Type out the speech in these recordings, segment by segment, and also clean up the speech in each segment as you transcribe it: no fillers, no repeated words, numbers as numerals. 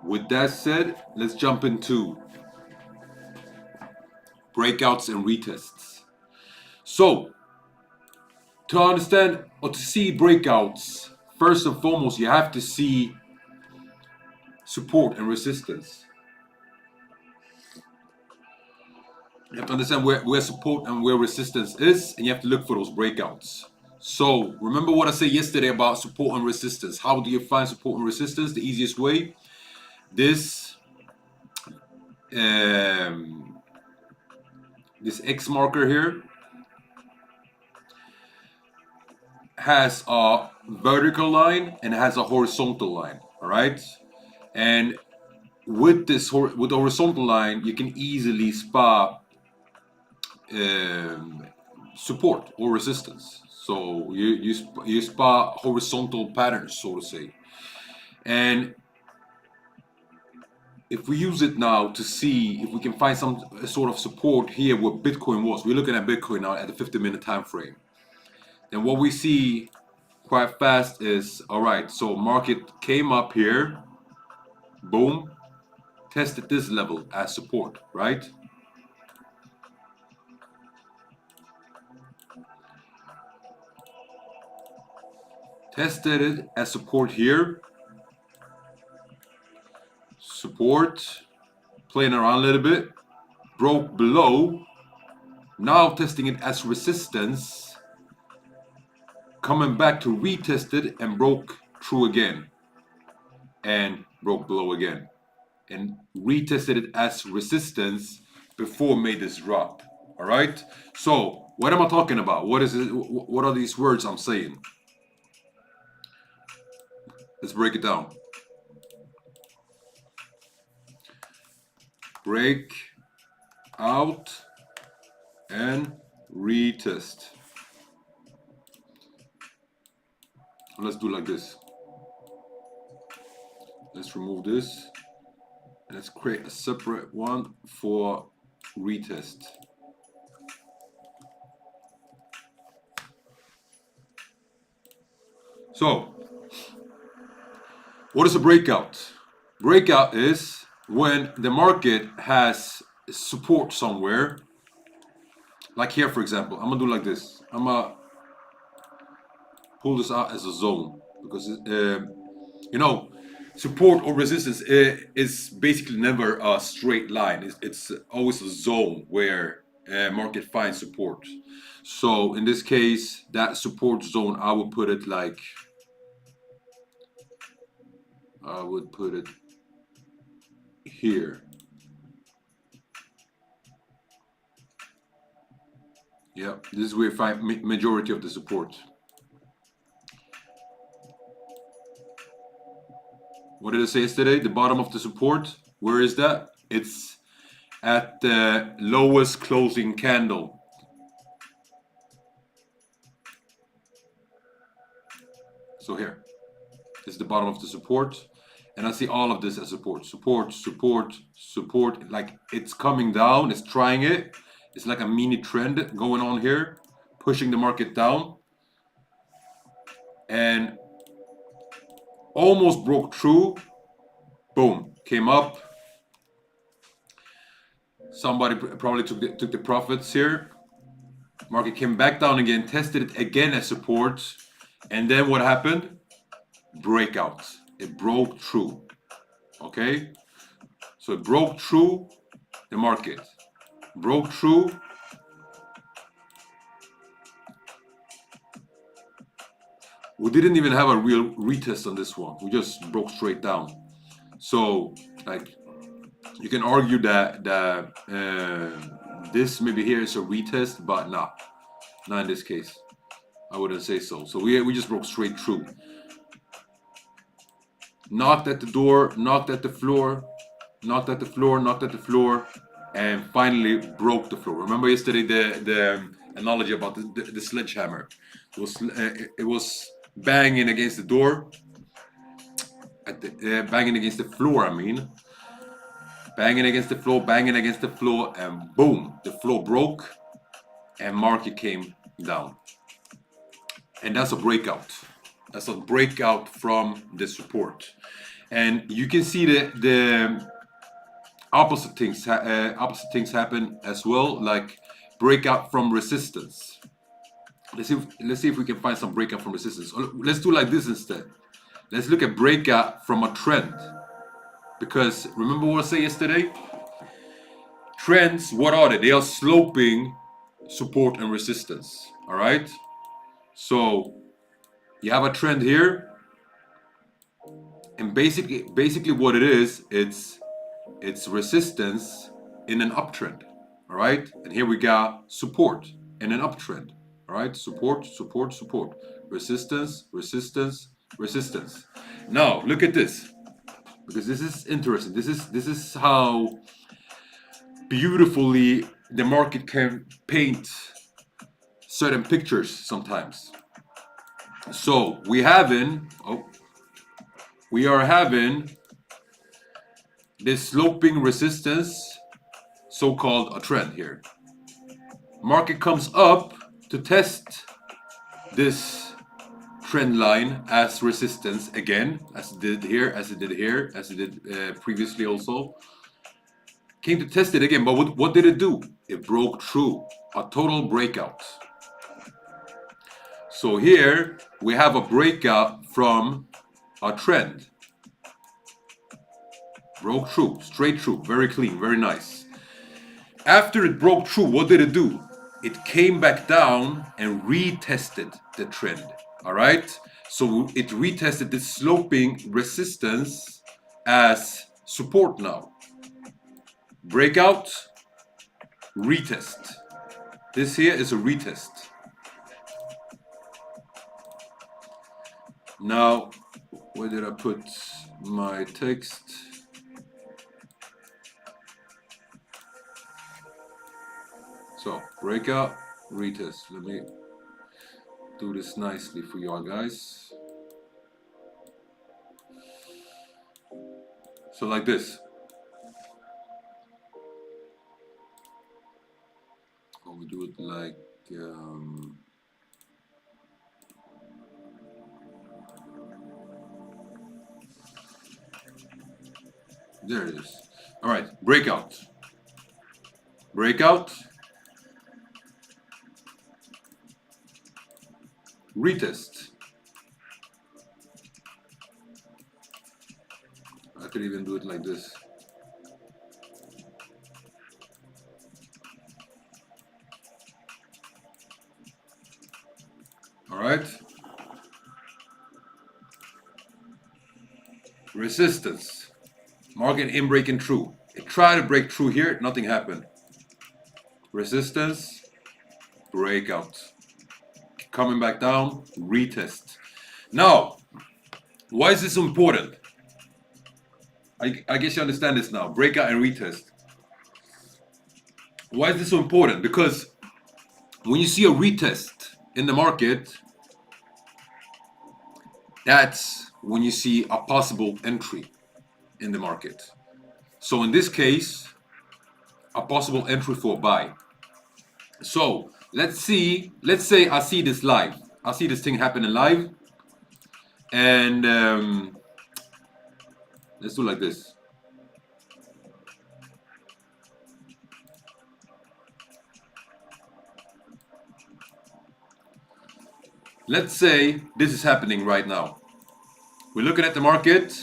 With that said, let's jump into breakouts and retests. So, to understand or to see breakouts, first and foremost, you have to see support and resistance. You have to understand where support and where resistance is, and you have to look for those breakouts. So, remember what I said yesterday about support and resistance. How do you find support and resistance? The easiest way, this X marker here has a vertical line and it has a horizontal line, all right? And with the horizontal line, you can easily spot support or resistance. So you spot horizontal patterns, so to say. And if we use it now to see if we can find some sort of support here where Bitcoin was, we're looking at Bitcoin now at the 50-minute time frame. Then what we see quite fast is, all right, so market came up here, boom, tested this level as support, right? Tested it as support here, support, playing around a little bit, broke below, now testing it as resistance, coming back to retest it and broke through again and broke below again and retested it as resistance before made this drop. All right, so what am I talking about? What is it? What are these words I'm saying? Let's break it down. Break out and retest. Let's do like this. Let's remove this. Let's create a separate one for retest. So, what is a breakout? Breakout is when the market has support somewhere. Like here, for example, I'm gonna do like this. I'm gonna pull this out as a zone because you know, support or resistance is basically never a straight line. It's always a zone where market finds support. So in this case, that support zone, I would put it like, I would put it here. Yeah, this is where I find majority of the support. What did I say yesterday? The bottom of the support, where is that? It's at the lowest closing candle. So here is the bottom of the support. And I see all of this as support, support, support, support. Like it's coming down, it's trying it. It's like a mini trend going on here, pushing the market down. And almost broke through. Boom, came up. Somebody probably took the profits here. Market came back down again, tested it again as support. And then what happened? Breakout. It broke through. Okay? So it broke through the market. Broke through. We didn't even have a real retest on this one. We just broke straight down. So, like, you can argue that this maybe here is a retest, but not in this case. I wouldn't say so. So we just broke straight through. Knocked at the door, knocked at the floor, knocked at the floor, knocked at the floor, and finally broke the floor. Remember yesterday the analogy about the sledgehammer? It was banging against the door, banging against the floor. I mean, banging against the floor, and boom, the floor broke, and market came down. And that's a breakout. That's a breakout from the support. And you can see the opposite things happen as well, like breakout from resistance. Let's see if we can find some breakout from resistance. Or let's do like this instead. Let's look at breakout from a trend. Because remember what I said yesterday? Trends, what are they? They are sloping support and resistance. All right. So you have a trend here, and basically what it is, it's resistance in an uptrend. All right. And here we got support in an uptrend. All right. Support, support, support. Resistance, resistance, resistance. Now look at this, because this is interesting. This is how beautifully the market can paint certain pictures sometimes. So we are having this sloping resistance, so-called a trend here. Market comes up to test this trend line as resistance again, as it did here, as it did previously also. Came to test it again, but what did it do? It broke through. A total breakout. So here we have a breakout from a trend. Broke through, straight through, very clean, very nice. After it broke through, what did it do? It came back down and retested the trend. All right? So it retested the sloping resistance as support now. Breakout, retest. This here is a retest. Now, where did I put my text? So, breakout, retest. Let me do this nicely for y'all guys. So like this. We do it like there it is. All right, breakout, breakout, retest. I could even do it like this. All right. Resistance. Market in breaking through. It tried to break through here. Nothing happened. Resistance. Breakout. Coming back down. Retest. Now, why is this so important? I guess you understand this now. Breakout and retest. Why is this so important? Because when you see a retest in the market, that's when you see a possible entry in the market. So in this case, a possible entry for a buy. So let's say I see this live. I see this thing happening live. And let's do like this. Let's say this is happening right now. We're looking at the market.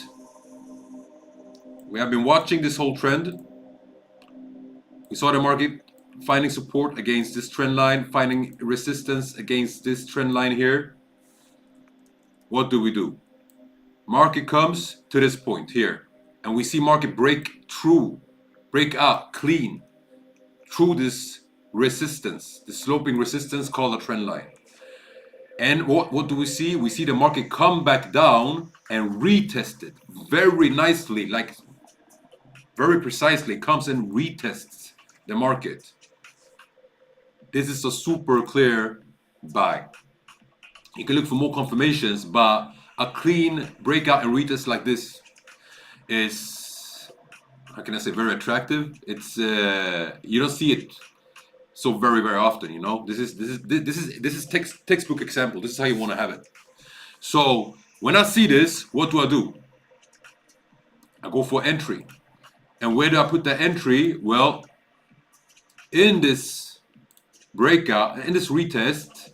We have been watching this whole trend. We saw the market finding support against this trend line, finding resistance against this trend line here. What do? Market comes to this point here, and we see market break through, break out clean through this resistance, the sloping resistance called a trend line. And what do we see? We see the market come back down and retest it very nicely, like very precisely, comes and retests the market. This is a super clear buy. You can look for more confirmations, but a clean breakout and retest like this is, how can I say, very attractive. It's you don't see it so very often, you know. This is textbook example. This is how you want to have it. So when I see this, what do? I go for entry. And where do I put the entry? Well, in this breakout, in this retest,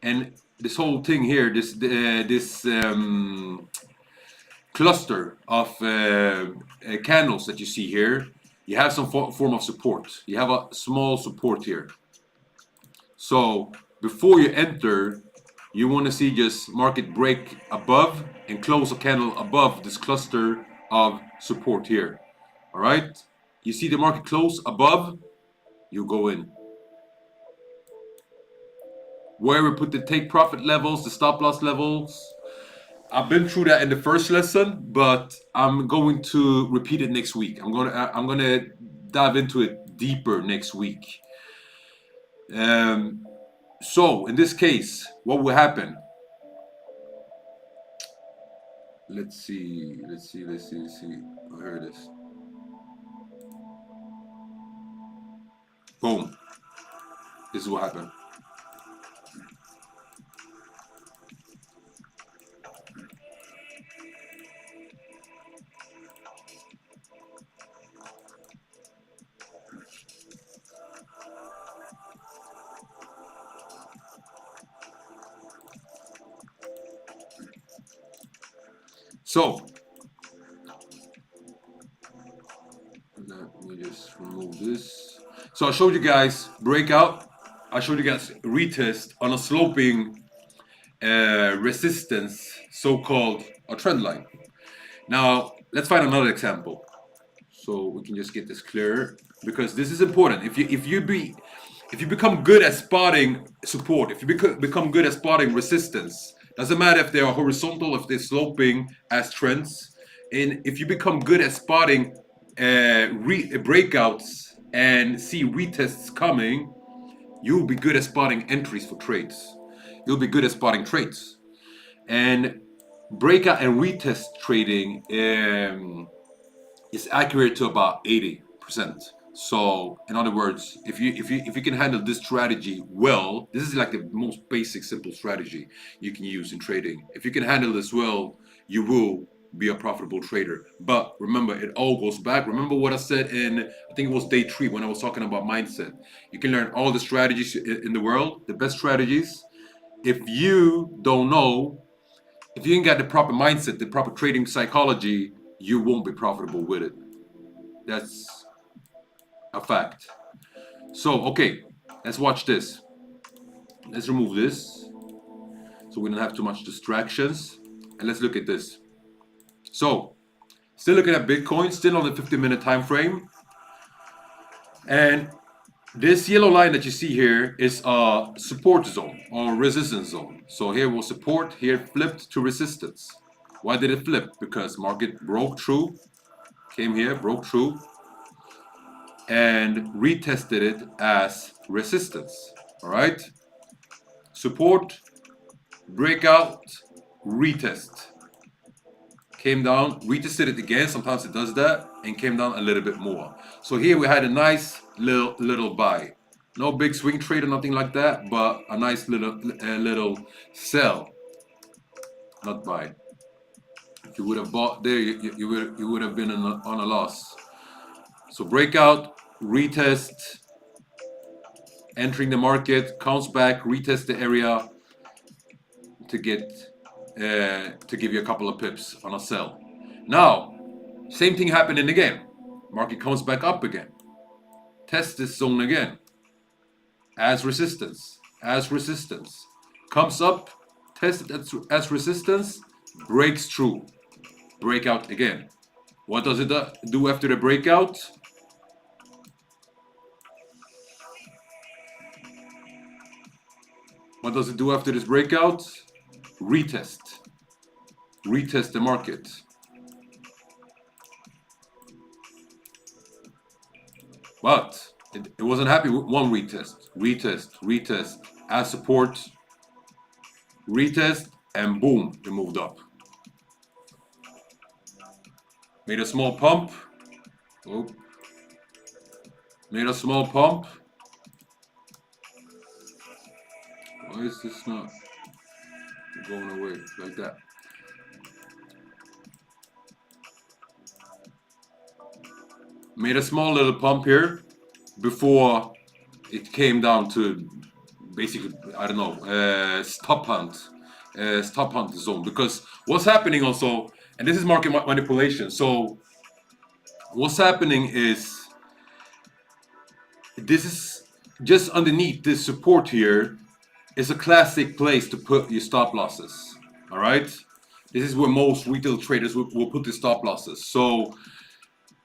and this whole thing here, this cluster of candles that you see here, you have some form of support. You have a small support here. So before you enter, you want to see just market break above and close a candle above this cluster of support here. All right, you see the market close above, you go in. Where we put the take profit levels, the stop loss levels, I've been through that in the first lesson, but I'm going to repeat it next week. I'm gonna dive into it deeper next week. So in this case, what will happen? Let's see. Oh, here it is. Boom. This is what happened. So let me just remove this. So I showed you guys breakout. I showed you guys retest on a sloping resistance, so-called a trend line. Now let's find another example, so we can just get this clearer, because this is important. If you become good at spotting support, if you become good at spotting resistance, doesn't matter if they are horizontal, if they're sloping as trends, and if you become good at spotting breakouts and see retests coming, you'll be good at spotting entries for trades. You'll be good at spotting trades. And breakout and retest trading is accurate to about 80%. So in other words, if you can handle this strategy well, this is like the most basic simple strategy you can use in trading. If you can handle this well, you will be a profitable trader. But remember, it all goes back. Remember what I said in, I think it was day 3 when I was talking about mindset. You can learn all the strategies in the world, the best strategies. If you don't know, if you ain't got the proper mindset, the proper trading psychology, you won't be profitable with it. That's a fact. So, okay, let's watch this. Let's remove this so we don't have too much distractions. And let's look at this. So, still looking at Bitcoin, still on the 50-minute time frame. And this yellow line that you see here is a support zone or resistance zone. So here was support, here it flipped to resistance. Why did it flip? Because market broke through, came here, broke through, and retested it as resistance. All right, support, breakout, retest, came down, retested it again, sometimes it does that, and came down a little bit more. So here we had a nice little buy. No big swing trade or nothing like that, but a nice little sell, not buy. If you would have bought there, you would have been on a loss. So breakout, retest, entering the market, counts back, retest the area to get to give you a couple of pips on a sell. Now, same thing happening again. Market comes back up again. Test this zone again. As resistance. Comes up, test it as resistance, breaks through. Breakout again. What does it do after the breakout? What does it do after this breakout? Retest. Retest the market. But it wasn't happy with one retest, as support, retest, and boom, it moved up. Made a small pump. Oh. Made a small pump. Why is this not going away like that? made a small little pump here before it came down to basically, I don't know, stop hunt zone. Because what's happening also, and this is market manipulation. So what's happening is this is just underneath this support here is a classic place to put your stop losses. All right, this is where most retail traders will put the stop losses. So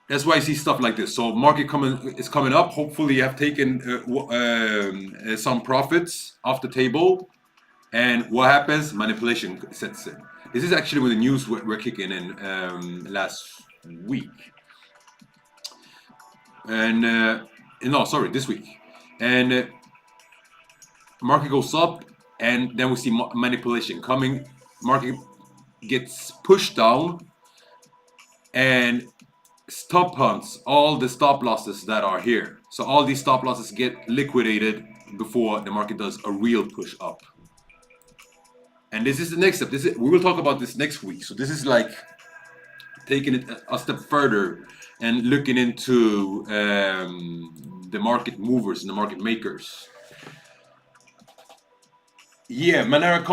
that's why I see stuff like this. So market is coming up. Hopefully you have taken some profits off the table. And what happens? Manipulation sets in. This is actually when the news were kicking in last week. And no, sorry, this week. And market goes up, and then we see manipulation coming. Market gets pushed down, and stop hunts all the stop losses that are here. So all these stop losses get liquidated before the market does a real push up. And this is the next step. We will talk about this next week. So this is like taking it a step further and looking into the market movers and the market makers. Yeah, Manara